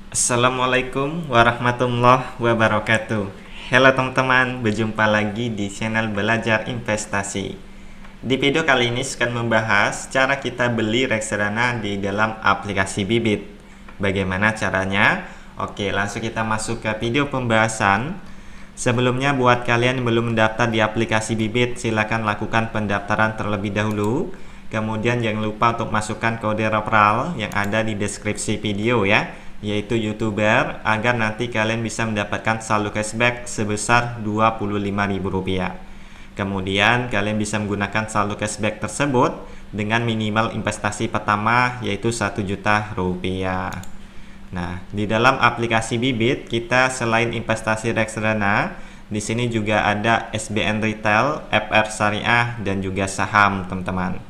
Assalamualaikum warahmatullahi wabarakatuh. Halo teman-teman, berjumpa lagi di channel Belajar Investasi. Di video kali ini akan membahas cara kita beli reksadana di dalam aplikasi Bibit. Bagaimana caranya? Oke, langsung kita masuk ke video pembahasan. Sebelumnya buat kalian yang belum mendaftar di aplikasi Bibit, silakan lakukan pendaftaran terlebih dahulu. Kemudian jangan lupa untuk masukkan kode referral yang ada di deskripsi video ya, yaitu YouTuber, agar nanti kalian bisa mendapatkan saldo cashback sebesar Rp25.000. Kemudian kalian bisa menggunakan saldo cashback tersebut dengan minimal investasi pertama yaitu Rp1.000.000. Nah, di dalam aplikasi Bibit kita selain investasi reksadana, di sini juga ada SBN Retail, FR Syariah, dan juga saham, teman-teman.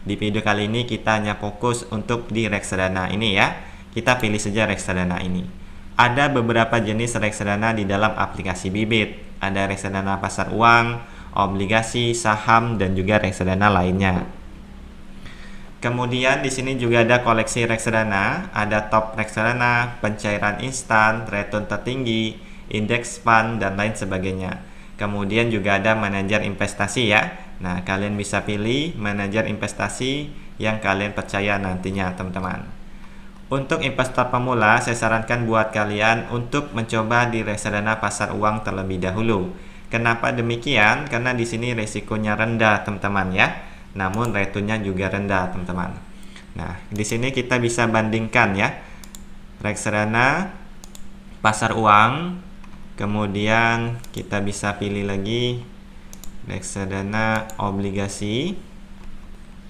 Di video kali ini kita hanya fokus untuk di reksadana ini ya. Kita pilih saja reksadana ini. Ada beberapa jenis reksadana di dalam aplikasi Bibit. Ada reksadana pasar uang, obligasi, saham, dan juga reksadana lainnya. Kemudian di sini juga ada koleksi reksadana, ada top reksadana, pencairan instan, return tertinggi, indeks fund, dan lain sebagainya. Kemudian juga ada manajer investasi ya. Nah, kalian bisa pilih manajer investasi yang kalian percaya nantinya, teman-teman. Untuk investor pemula, saya sarankan buat kalian untuk mencoba di reksadana pasar uang terlebih dahulu. Kenapa demikian? Karena di sini resikonya rendah, teman-teman ya. Namun returnnya juga rendah, teman-teman. Nah, di sini kita bisa bandingkan ya. Reksadana pasar uang, kemudian kita bisa pilih lagi reksadana obligasi,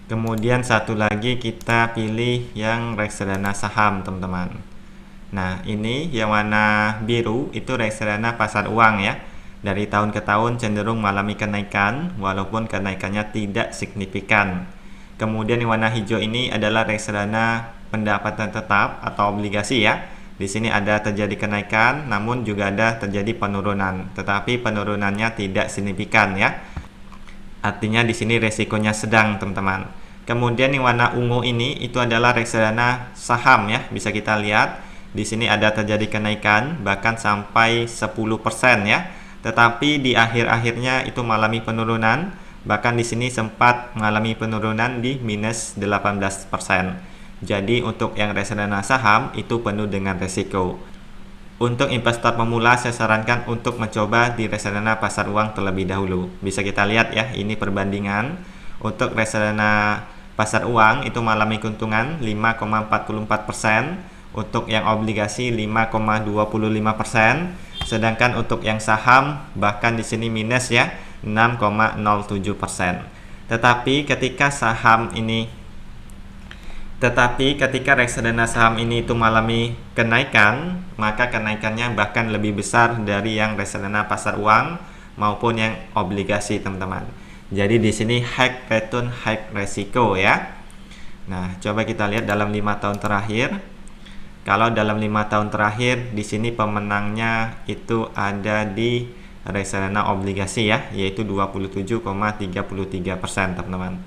kemudian satu lagi kita pilih yang reksadana saham, teman-teman. Nah, ini yang warna biru itu reksadana pasar uang ya. Dari tahun ke tahun cenderung mengalami kenaikan walaupun kenaikannya tidak signifikan. Kemudian yang warna hijau ini adalah reksadana pendapatan tetap atau obligasi ya. Di sini ada terjadi kenaikan, namun juga ada terjadi penurunan, tetapi penurunannya tidak signifikan ya. Artinya di sini resikonya sedang, teman-teman. Kemudian yang warna ungu ini itu adalah reksadana saham ya. Bisa kita lihat di sini ada terjadi kenaikan bahkan sampai 10% ya. Tetapi di akhir-akhirnya itu mengalami penurunan, bahkan di sini sempat mengalami penurunan di minus 18%. Jadi untuk yang reksadana saham itu penuh dengan resiko. Untuk investor pemula saya sarankan untuk mencoba di reksadana pasar uang terlebih dahulu. Bisa kita lihat ya, ini perbandingan. Untuk reksadana pasar uang itu mengalami keuntungan 5,44%, untuk yang obligasi 5,25%, sedangkan untuk yang saham bahkan di sini minus ya, 6,07%. Tetapi ketika reksadana saham ini itu mengalami kenaikan, maka kenaikannya bahkan lebih besar dari yang reksadana pasar uang maupun yang obligasi, teman-teman. Jadi di sini high return, high resiko ya. Nah, coba kita lihat dalam 5 tahun terakhir. Kalau dalam 5 tahun terakhir di sini pemenangnya itu ada di reksadana obligasi ya, yaitu 27,33%, teman-teman.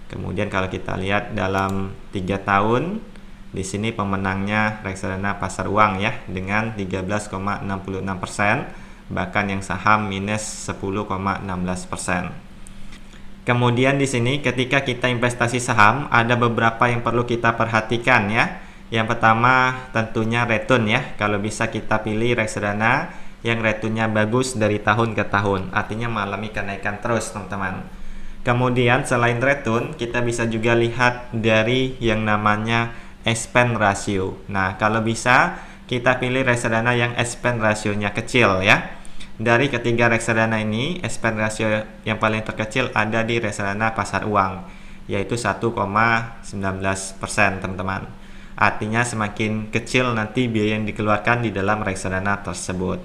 Kemudian kalau kita lihat dalam 3 tahun, di sini pemenangnya reksadana pasar uang ya dengan 13,66%, bahkan yang saham minus 10,16%. Kemudian di sini ketika kita investasi saham ada beberapa yang perlu kita perhatikan ya. Yang pertama tentunya return ya. Kalau bisa kita pilih reksadana yang returnnya bagus dari tahun ke tahun, artinya mengalami kenaikan terus, teman-teman. Kemudian selain return, kita bisa juga lihat dari yang namanya expense ratio. Nah, kalau bisa kita pilih reksadana yang expense rasionya kecil ya. Dari ketiga reksadana ini, expense ratio yang paling terkecil ada di reksadana pasar uang, yaitu 1,19%, teman-teman. Artinya semakin kecil nanti biaya yang dikeluarkan di dalam reksadana tersebut.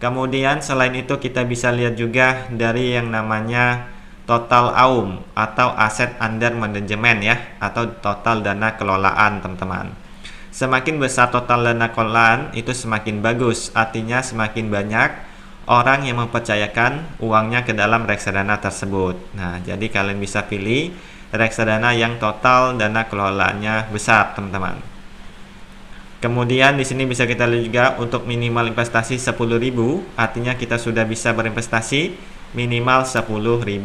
Kemudian selain itu kita bisa lihat juga dari yang namanya total AUM atau aset under management ya, atau total dana kelolaan, teman-teman. Semakin besar total dana kelolaan itu semakin bagus, artinya semakin banyak orang yang mempercayakan uangnya ke dalam reksadana tersebut. Nah, jadi kalian bisa pilih reksadana yang total dana kelolaannya besar, teman-teman. Kemudian di sini bisa kita lihat juga untuk minimal investasi 10.000, artinya kita sudah bisa berinvestasi minimal Rp10.000.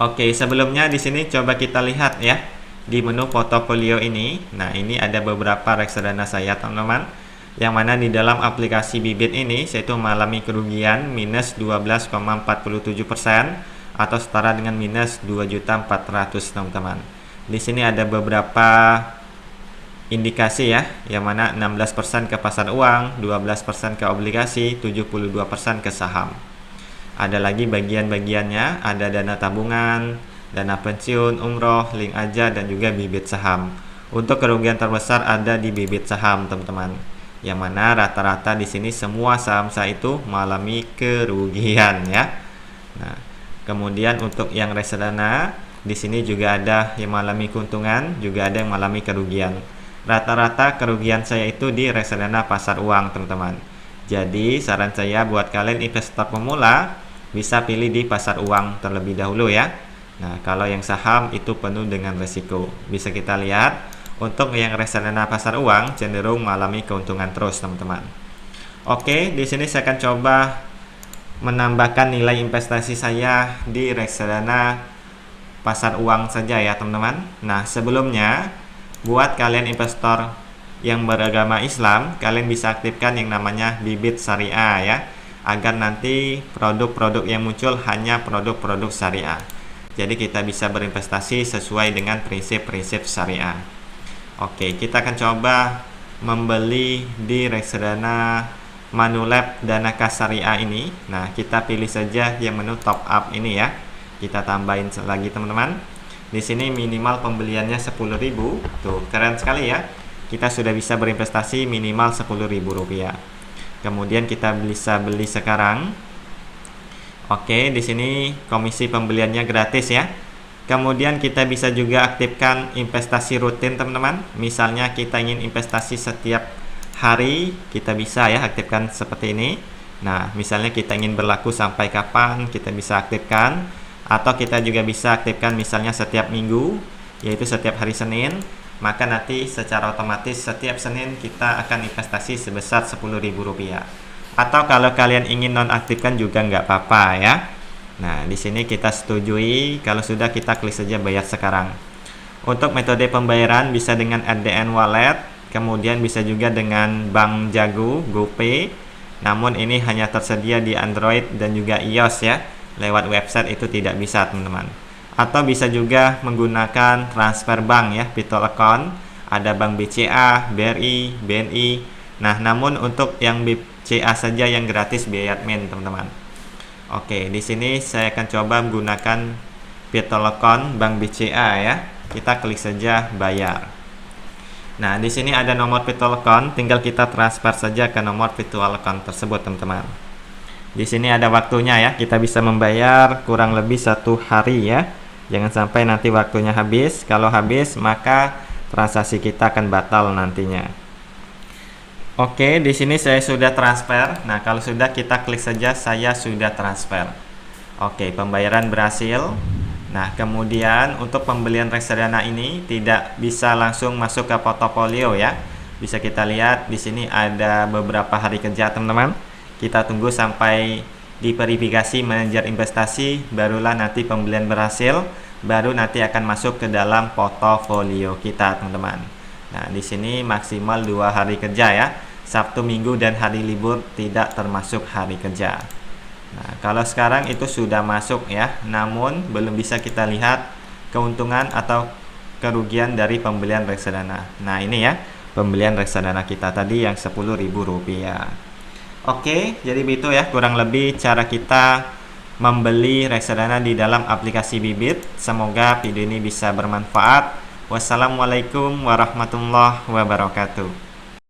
Oke, sebelumnya di sini coba kita lihat ya di menu portofolio ini. Nah, ini ada beberapa reksadana saya, teman-teman, yang mana di dalam aplikasi Bibit ini saya itu mengalami kerugian minus 12,47% atau setara dengan minus 2.400.000, teman-teman. Di sini ada beberapa indikasi ya, yang mana 16% ke pasar uang, 12% ke obligasi, 72% ke saham. Ada lagi bagian-bagiannya, ada dana tabungan, dana pensiun, umroh, link aja, dan juga bibit saham. Untuk kerugian terbesar ada di bibit saham, teman-teman. Yang mana rata-rata di sini semua saham saya itu mengalami kerugian ya. Nah, kemudian untuk yang reksadana di sini juga ada yang mengalami keuntungan, juga ada yang mengalami kerugian. Rata-rata kerugian saya itu di reksadana pasar uang, teman-teman. Jadi saran saya buat kalian investor pemula bisa pilih di pasar uang terlebih dahulu ya. Nah, kalau yang saham itu penuh dengan resiko. Bisa kita lihat untuk yang reksadana pasar uang cenderung mengalami keuntungan terus, teman-teman. Oke, di sini saya akan coba menambahkan nilai investasi saya di reksadana pasar uang saja ya, teman-teman. Nah, sebelumnya buat kalian investor yang beragama Islam, kalian bisa aktifkan yang namanya Bibit Syariah ya, agar nanti produk-produk yang muncul hanya produk-produk syariah. Jadi kita bisa berinvestasi sesuai dengan prinsip-prinsip syariah. Oke, kita akan coba membeli di reksadana Manulab Dana Kas Syariah ini. Nah, kita pilih saja yang menu top up ini ya. Kita tambahin lagi, teman-teman. Di sini minimal pembeliannya 10.000. Tuh, keren sekali ya. Kita sudah bisa berinvestasi minimal Rp10.000. Kemudian kita bisa beli sekarang. Oke, di sini komisi pembeliannya gratis ya. Kemudian kita bisa juga aktifkan investasi rutin, teman-teman. Misalnya kita ingin investasi setiap hari, kita bisa ya aktifkan seperti ini. Nah, misalnya kita ingin berlaku sampai kapan, kita bisa aktifkan. Atau kita juga bisa aktifkan misalnya setiap minggu, yaitu setiap hari Senin. Maka nanti secara otomatis setiap Senin kita akan investasi sebesar Rp10.000. Atau kalau kalian ingin nonaktifkan juga nggak apa-apa ya. Nah, di sini kita setujui. Kalau sudah, kita klik saja bayar sekarang. Untuk metode pembayaran bisa dengan RDN Wallet, kemudian bisa juga dengan Bank Jago, GoPay. Namun ini hanya tersedia di Android dan juga iOS ya. Lewat website itu tidak bisa, teman-teman. Atau bisa juga menggunakan transfer bank ya, Pitol account. Ada Bank BCA, BRI, BNI. Nah, namun untuk yang BCA saja yang gratis biaya admin, teman-teman. Oke, di sini saya akan coba menggunakan Pitol account Bank BCA ya. Kita klik saja bayar. Nah, di sini ada nomor Pitol account, tinggal kita transfer saja ke nomor Pitol account tersebut, teman-teman. Di sini ada waktunya ya, kita bisa membayar kurang lebih 1 hari ya. Jangan sampai nanti waktunya habis. Kalau habis, maka transaksi kita akan batal nantinya. Oke, di sini saya sudah transfer. Nah, kalau sudah, kita klik saja saya sudah transfer. Oke, pembayaran berhasil. Nah, kemudian untuk pembelian reksadana ini tidak bisa langsung masuk ke portofolio ya. Bisa kita lihat di sini ada beberapa hari kerja, teman-teman. Kita tunggu sampai diverifikasi manajer investasi, barulah nanti pembelian berhasil, baru nanti akan masuk ke dalam portofolio kita, teman-teman. Nah, di sini maksimal 2 hari kerja ya. Sabtu, Minggu, dan hari libur tidak termasuk hari kerja. Nah, kalau sekarang itu sudah masuk ya, namun belum bisa kita lihat keuntungan atau kerugian dari pembelian reksadana. Nah, ini ya, pembelian reksadana kita tadi yang Rp10.000. Oke, jadi begitu ya kurang lebih cara kita membeli reksadana di dalam aplikasi Bibit. Semoga video ini bisa bermanfaat. Wassalamualaikum warahmatullahi wabarakatuh.